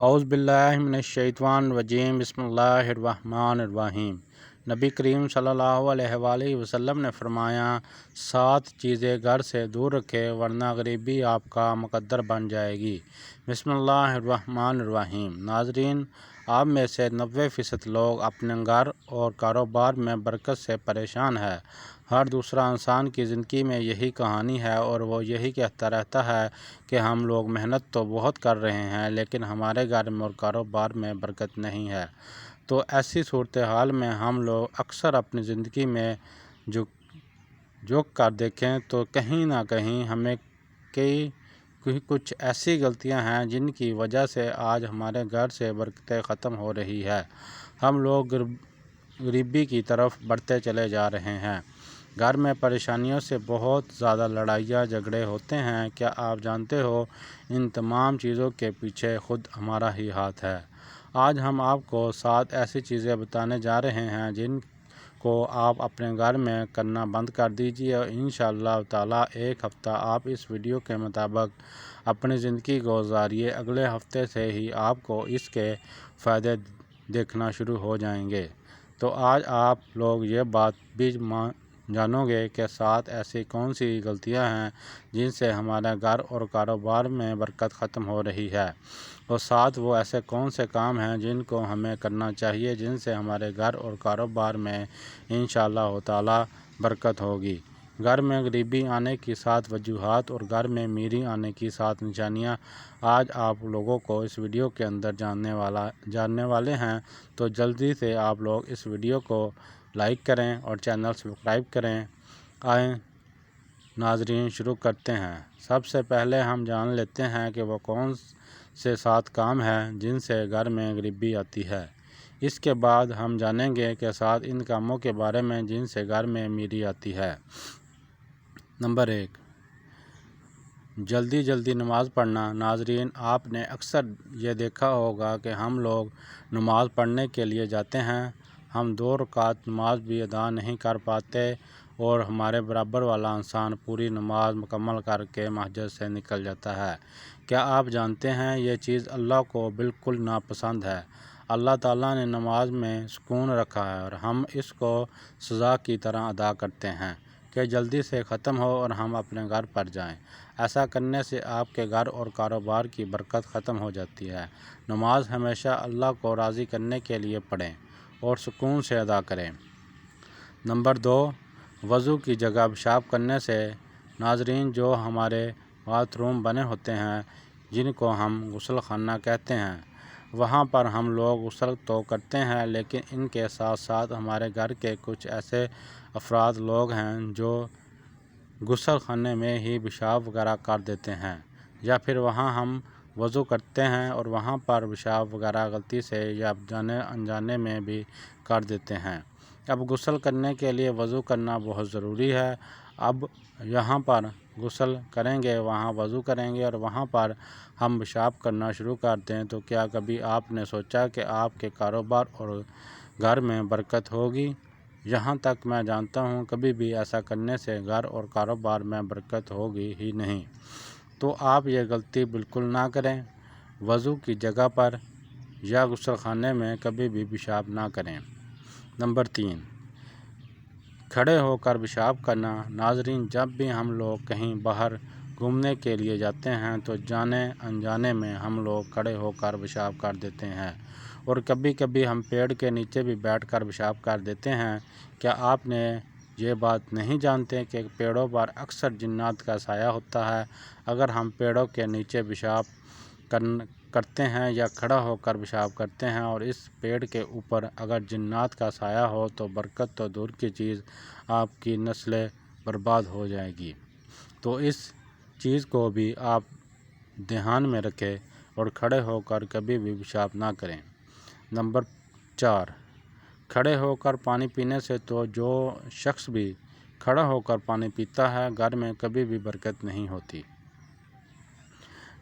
اعوذ باللہ من الشیطان الرجیم بسم اللہ الرحمن الرحیم۔ نبی کریم صلی اللہ علیہ وآلہ وسلم نے فرمایا، 7 چیزیں گھر سے دور رکھے ورنہ غریبی آپ کا مقدر بن جائے گی۔ بسم اللہ الرحمن الرحیم۔ ناظرین، آپ میں سے 90% لوگ اپنے گھر اور کاروبار میں برکت سے پریشان ہیں۔ ہر دوسرا انسان کی زندگی میں یہی کہانی ہے اور وہ یہی کہتا رہتا ہے کہ ہم لوگ محنت تو بہت کر رہے ہیں لیکن ہمارے گھر میں اور کاروبار میں برکت نہیں ہے۔ تو ایسی صورتحال میں ہم لوگ اکثر اپنی زندگی میں جھک کر دیکھیں تو کہیں نہ کہیں ہمیں کچھ ایسی غلطیاں ہیں جن کی وجہ سے آج ہمارے گھر سے برکتیں ختم ہو رہی ہے۔ ہم لوگ غریبی کی طرف بڑھتے چلے جا رہے ہیں۔ گھر میں پریشانیوں سے بہت زیادہ لڑائیاں جھگڑے ہوتے ہیں۔ کیا آپ جانتے ہو ان تمام چیزوں کے پیچھے خود ہمارا ہی ہاتھ ہے۔ آج ہم آپ کو 7 ایسی چیزیں بتانے جا رہے ہیں جن کو آپ اپنے گھر میں کرنا بند کر دیجیے اور انشاءاللہ تعالی ایک ہفتہ آپ اس ویڈیو کے مطابق اپنی زندگی گزاریے، اگلے ہفتے سے ہی آپ کو اس کے فائدے دیکھنا شروع ہو جائیں گے۔ تو آج آپ لوگ یہ بات بھی جانو گے کہ 7 ایسی کون سی غلطیاں ہیں جن سے ہمارے گھر اور کاروبار میں برکت ختم ہو رہی ہے، اور 7 وہ ایسے کون سے کام ہیں جن کو ہمیں کرنا چاہیے جن سے ہمارے گھر اور کاروبار میں انشاءاللہ تعالی برکت ہوگی۔ گھر میں غریبی آنے کی 7 وجوہات اور گھر میں امیری آنے کی 7 نشانیاں آج آپ لوگوں کو اس ویڈیو کے اندر جاننے والے ہیں۔ تو جلدی سے آپ لوگ اس ویڈیو کو لائک کریں اور چینل سبسکرائب کریں۔ آئیں ناظرین، شروع کرتے ہیں۔ سب سے پہلے ہم جان لیتے ہیں کہ وہ کون سے 7 کام ہیں جن سے گھر میں غریبی آتی ہے۔ اس کے بعد ہم جانیں گے کہ 7 ان کاموں کے بارے میں جن سے گھر میں امیری آتی ہے۔ نمبر 1، جلدی نماز پڑھنا۔ ناظرین، آپ نے اکثر یہ دیکھا ہوگا کہ ہم لوگ نماز پڑھنے کے لیے جاتے ہیں، ہم 2 رکعت نماز بھی ادا نہیں کر پاتے اور ہمارے برابر والا انسان پوری نماز مکمل کر کے مسجد سے نکل جاتا ہے۔ کیا آپ جانتے ہیں یہ چیز اللہ کو بالکل ناپسند ہے۔ اللہ تعالیٰ نے نماز میں سکون رکھا ہے اور ہم اس کو سزا کی طرح ادا کرتے ہیں کہ جلدی سے ختم ہو اور ہم اپنے گھر پر جائیں۔ ایسا کرنے سے آپ کے گھر اور کاروبار کی برکت ختم ہو جاتی ہے۔ نماز ہمیشہ اللہ کو راضی کرنے کے لیے پڑھیں اور سکون سے ادا کریں۔ نمبر 2، وضو کی جگہ پیشاب کرنے سے۔ ناظرین، جو ہمارے باتھ روم بنے ہوتے ہیں جن کو ہم غسل خانہ کہتے ہیں، وہاں پر ہم لوگ غسل تو کرتے ہیں لیکن ان کے ساتھ ساتھ ہمارے گھر کے کچھ ایسے افراد لوگ ہیں جو غسل خانے میں ہی پیشاب وغیرہ کر دیتے ہیں، یا پھر وہاں ہم وضو کرتے ہیں اور وہاں پر پیشاب وغیرہ غلطی سے یا انجانے میں بھی کر دیتے ہیں۔ اب غسل کرنے کے لیے وضو کرنا بہت ضروری ہے۔ اب یہاں پر غسل کریں گے، وہاں وضو کریں گے اور وہاں پر ہم پیشاب کرنا شروع کر دیں تو کیا کبھی آپ نے سوچا کہ آپ کے کاروبار اور گھر میں برکت ہوگی؟ یہاں تک میں جانتا ہوں کبھی بھی ایسا کرنے سے گھر اور کاروبار میں برکت ہوگی ہی نہیں۔ تو آپ یہ غلطی بالکل نہ کریں۔ وضو کی جگہ پر یا غسل خانے میں کبھی بھی پیشاب نہ کریں۔ نمبر 3، کھڑے ہو کر پیشاب کرنا۔ ناظرین، جب بھی ہم لوگ کہیں باہر گھومنے کے لیے جاتے ہیں تو جانے انجانے میں ہم لوگ کھڑے ہو کر پیشاب کر دیتے ہیں اور کبھی کبھی ہم پیڑ کے نیچے بھی بیٹھ کر پیشاب کر دیتے ہیں۔ کیا آپ نے یہ بات نہیں جانتے کہ پیڑوں پر اکثر جنات کا سایہ ہوتا ہے؟ اگر ہم پیڑوں کے نیچے پیشاب کرتے ہیں یا کھڑا ہو کر پیشاب کرتے ہیں اور اس پیڑ کے اوپر اگر جنات کا سایہ ہو تو برکت تو دور کی چیز، آپ کی نسلیں برباد ہو جائے گی۔ تو اس چیز کو بھی آپ دھیان میں رکھیں اور کھڑے ہو کر کبھی بھی پیشاب نہ کریں۔ نمبر 4، کھڑے ہو کر پانی پینے سے تو جو شخص بھی کھڑا ہو کر پانی پیتا ہے گھر میں کبھی بھی برکت نہیں ہوتی۔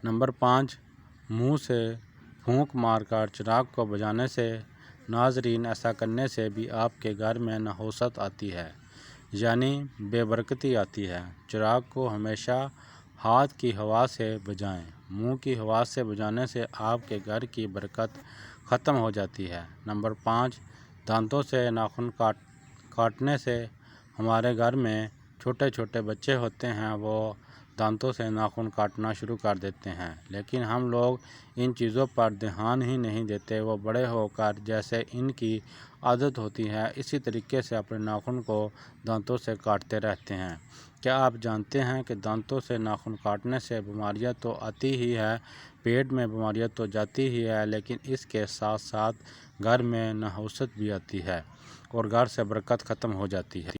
نمبر 5، منہ سے پھونک مار کر چراغ کو بجھانے سے۔ ناظرین، ایسا کرنے سے بھی آپ کے گھر میں نحوست آتی ہے، یعنی بے برکتی آتی ہے۔ چراغ کو ہمیشہ ہاتھ کی ہوا سے بجھائیں منہ کی ہوا سے بجانے سے آپ کے گھر کی برکت ختم ہو جاتی ہے۔ نمبر 5، دانتوں سے ناخن کاٹنے سے ہمارے گھر میں چھوٹے چھوٹے بچے ہوتے ہیں، وہ دانتوں سے ناخن کاٹنا شروع کر دیتے ہیں، لیکن ہم لوگ ان چیزوں پر دھیان ہی نہیں دیتے۔ وہ بڑے ہو کر جیسے ان کی عادت ہوتی ہے اسی طریقے سے اپنے ناخن کو دانتوں سے کاٹتے رہتے ہیں۔ کیا آپ جانتے ہیں کہ دانتوں سے ناخن کاٹنے سے بیماریاں تو آتی ہی ہے، پیٹ میں بیماریاں تو جاتی ہی ہے، لیکن اس کے ساتھ ساتھ گھر میں نحوست بھی آتی ہے اور گھر سے برکت ختم ہو جاتی ہے۔